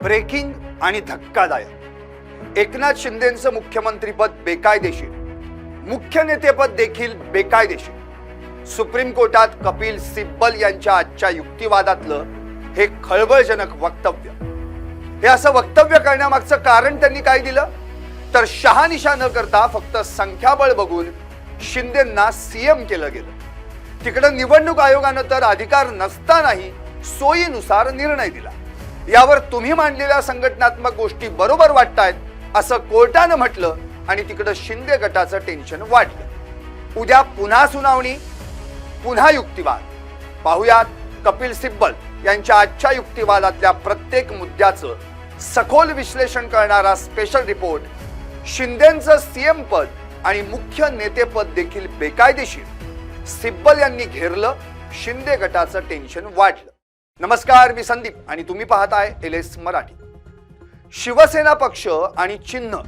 Breaking आणि धक्कादायक। एकनाथ शिंदेंचं मुख्यमंत्रीपद बेकायदेशीर, मुख्य नेतेपद देखील बेकायदेशीर। सुप्रीम कोर्टात कपिल सिब्बल यांच्या आजच्या युक्तिवादातलं हे खळबळजनक वक्तव्य। हे असं वक्तव्य करण्यामागचं कारण त्यांनी काय दिलं तर शहानिशा न करता फक्त संख्याबळ बघून शिंदेंना सीएम केलं गेलं। तिकडे निवडणूक आयोगानं तर अधिकार नसतानाही सोयीनुसार निर्णय दिला। यावर तुम्ही मांडलेल्या संघटनात्मक गोष्टी बरोबर वाटतायत असं कोर्टानं म्हटलं आणि तिकडे शिंदे गटाचं टेन्शन वाढलं। उद्या पुन्हा सुनावणी, पुन्हा युक्तिवाद। पाहुयात कपिल सिब्बल यांच्या आजच्या युक्तिवादातल्या प्रत्येक मुद्द्याचं सखोल विश्लेषण करणारा स्पेशल रिपोर्ट। शिंदेंचं सीएम पद आणि मुख्य नेतेपद देखील बेकायदेशीर, सिब्बल यांनी घेरलं, शिंदे गटाचं टेन्शन वाढलं। नमस्कार, मी संदीप आणि तुम्ही पाहताय LS मराठी। शिवसेना पक्ष आणि चिन्ह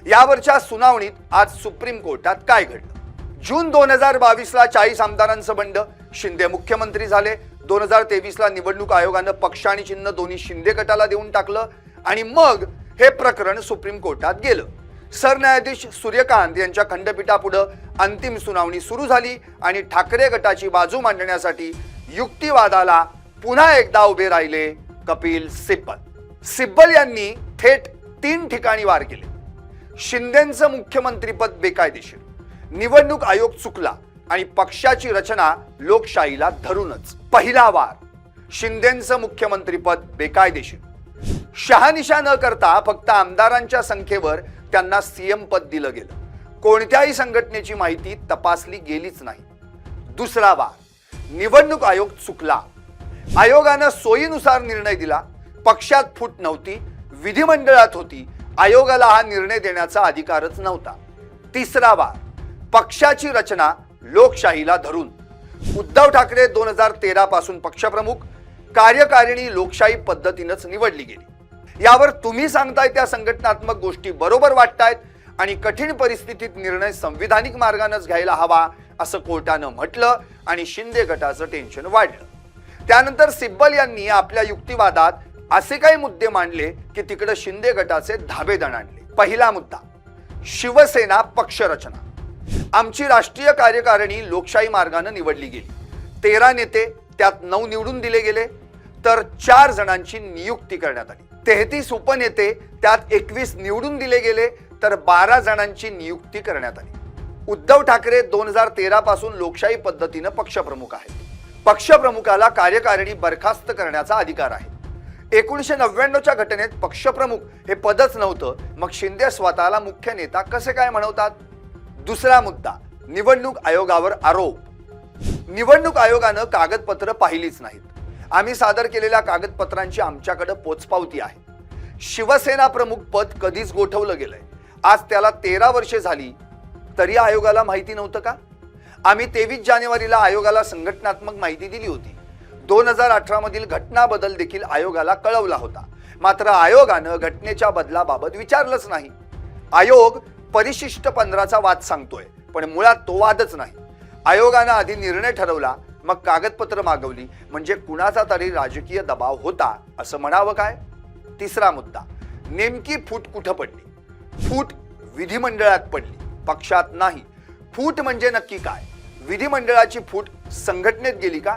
यावरच्या सुनावणीत आज सुप्रीम कोर्टात काय घडलं? जून 2022 ला 40 आमदारांचं बंड, शिंदे मुख्यमंत्री झाले। 2023 ला निवडणूक आयोगानं पक्ष आणि चिन्ह दोन्ही शिंदे गटाला देऊन टाकलं आणि मग हे प्रकरण सुप्रीम कोर्टात गेलं। सरन्यायाधीश सूर्यकांत यांच्या खंडपीठापुढे अंतिम सुनावणी सुरू झाली आणि ठाकरे गटाची बाजू मांडण्यासाठी युक्तिवादाला पुन्हा एकदा उभे राहिले कपिल सिब्बल। सिब्बल यांनी थेट 3 ठिकाणी वार केले। शिंदेंचं मुख्यमंत्रीपद बेकायदेशीर, निवडणूक आयोग चुकला आणि पक्षाची रचना लोकशाहीला धरूनच। पहिला वार, शिंदेंचं मुख्यमंत्रीपद बेकायदेशीर। शहानिशा न करता फक्त आमदारांच्या संख्येवर त्यांना सीएम पद दिलं गेलं। कोणत्याही संघटनेची माहिती तपासली गेलीच नाही। दुसरा वार, निवडणूक आयोग चुकला, आयोगानं सोयीनुसार निर्णय दिला। पक्षात फूट नव्हती, विधिमंडळात होती, आयोगाला हा निर्णय देण्याचा अधिकारच नव्हता। तिसरा वार, पक्षाची रचना लोकशाहीला धरून। उद्धव ठाकरे 2013 पासून पक्षप्रमुख, कार्यकारिणी लोकशाही पद्धतीनंच निवडली गेली। यावर तुम्ही सांगताय त्या संघटनात्मक गोष्टी बरोबर वाटतायत आणि कठीण परिस्थितीत निर्णय संविधानिक मार्गानेच घ्यायला हवा असं कोर्टानं म्हटलं आणि शिंदे गटाचं टेन्शन वाढलं। त्यानंतर सिब्बल यांनी आपल्या युक्तिवादात असे काही मुद्दे मांडले की तिकडे शिंदे गटाचे धाबे दणाणले। पहिला मुद्दा, शिवसेना पक्ष रचना। आमची राष्ट्रीय कार्यकारिणी लोकशाही मार्गाने निवडली गेली। 13 नेते, त्यात 9 निवडून दिले गेले तर 4 जणांची नियुक्ती करण्यात आली। 33 उपनेते, त्यात 21 निवडून दिले गेले तर 12 जणांची नियुक्ती करण्यात आली। उद्धव ठाकरे 2013 पासून लोकशाही पद्धतीने पक्षप्रमुख आहेत। पक्षप्रमुखाला कार्यकारिणी बरखास्त करण्याचा अधिकार आहे। 1999च्या घटनेत पक्षप्रमुख हे पदच नव्हतं, मग शिंदे स्वतःला मुख्य नेता कसे काय म्हणवतात? दुसरा मुद्दा, निवडणूक आयोगावर आरोप। निवडणूक आयोगानं कागदपत्र पाहिलीच नाहीत। आम्ही सादर केलेल्या कागदपत्रांची आमच्याकडे पोचपावती आहे। शिवसेना प्रमुख पद कधीच गोठवलं गेलंय। आज त्याला 13 वर्षे झाली तरी आयोगाला माहिती नव्हतं का? आम्ही 23 जानेवारीला आयोगाला संघटनात्मक माहिती दिली होती। 2018 मधील घटना बदल देखील आयोगाला कळवला होता, मात्र आयोगानं घटनेच्या बदलाबाबत विचारलंच नाही। आयोग परिशिष्ट 15चा वाद सांगतोय, पण मुळात तो वादच नाही। आयोगानं आधी निर्णय ठरवला, मग कागदपत्र मागवली, म्हणजे कुणाचा तरी राजकीय दबाव होता असं म्हणावं काय? तिसरा मुद्दा, नेमकी फूट कुठं पडली? फूट विधिमंडळात पडली, पक्षात नाही। फूट म्हणजे नक्की काय? विधिमंडळाची फूट संघटनेत गेली का?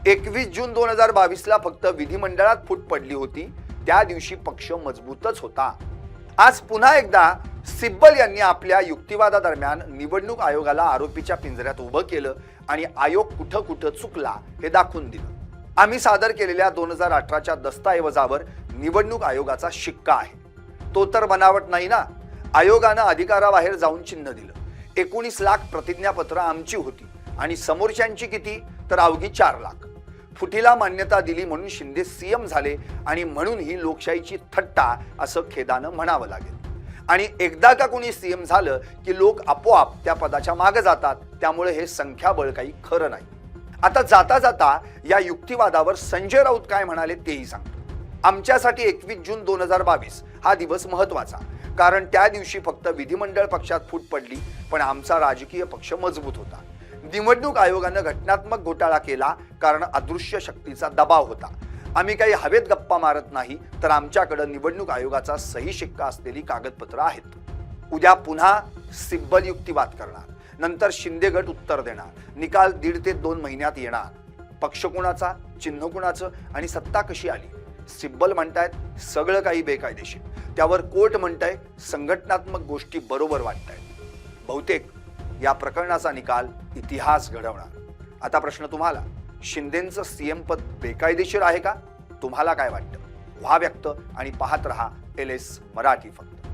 21 जून 2022 ला फक्त विधिमंडळात फूट पडली होती, त्या दिवशी पक्ष मजबूतच होता। आज पुन्हा एकदा सिब्बल यांनी आपल्या युक्तिवादादरम्यान निवडणूक आयोगाला आरोपीच्या पिंजऱ्यात उभं केलं आणि आयोग कुठं कुठं चुकला हे दाखवून दिलं। आम्ही सादर केलेल्या 2018च्या दस्तऐवजावर निवडणूक आयोगाचा शिक्का आहे। तो तर बनावट नाही ना। आयोगानं अधिकाराबाहेर जाऊन चिन्ह दिलं। 19 लाख प्रतिज्ञापत्र आमची होती आणि समोरच्यांची किती तर अवघी 4 लाख। फुटीला मान्यता दिली म्हणून शिंदे सीएम झाले आणि म्हणून ही लोकशाहीची थट्टा असं खेदानं म्हणावं लागेल। आणि एकदा का कोणी सीएम झालं की लोक आपोआप त्या पदाच्या मागे जातात, त्यामुळे हे संख्याबळ काही खरं नाही। आता जाता जाता या युक्तिवादावर संजय राऊत काय म्हणाले तेही सांगतो। आमच्यासाठी 21 जून 2022 हा दिवस महत्वाचा, कारण त्या दिवशी फक्त विधिमंडळ पक्षात फूट पडली, पण आमचा राजकीय पक्ष मजबूत होता। निवडणूक आयोगानं घटनात्मक घोटाळा केला कारण अदृश्य शक्तीचा दबाव होता। आम्ही काही हवेत गप्पा मारत नाही, तर आमच्याकडे निवडणूक आयोगाचा सही शिक्का असलेली कागदपत्र आहेत. उद्या पुन्हा सिब्बल युक्तिवाद करणार, नंतर शिंदे गट उत्तर देणार, निकाल 1.5 ते 2 महिन्यात येणार. पक्ष कुणाचा, चिन्ह कुणाचं आणि सत्ता कशी आली? सिब्बल म्हणतायत सगळं काही बेकायदेशीर, त्यावर कोर्ट म्हणताय संघटनात्मक गोष्टी बरोबर वाटतायत. बहुतेक या प्रकरणाचा निकाल इतिहास घडवणार. आता प्रश्न तुम्हाला, शिंदेंचं सीएम पद बेकायदेशीर आहे का? तुम्हाला काय वाटतं? व्हा व्यक्त आणि पाहत रहा LS मराठी फक्त.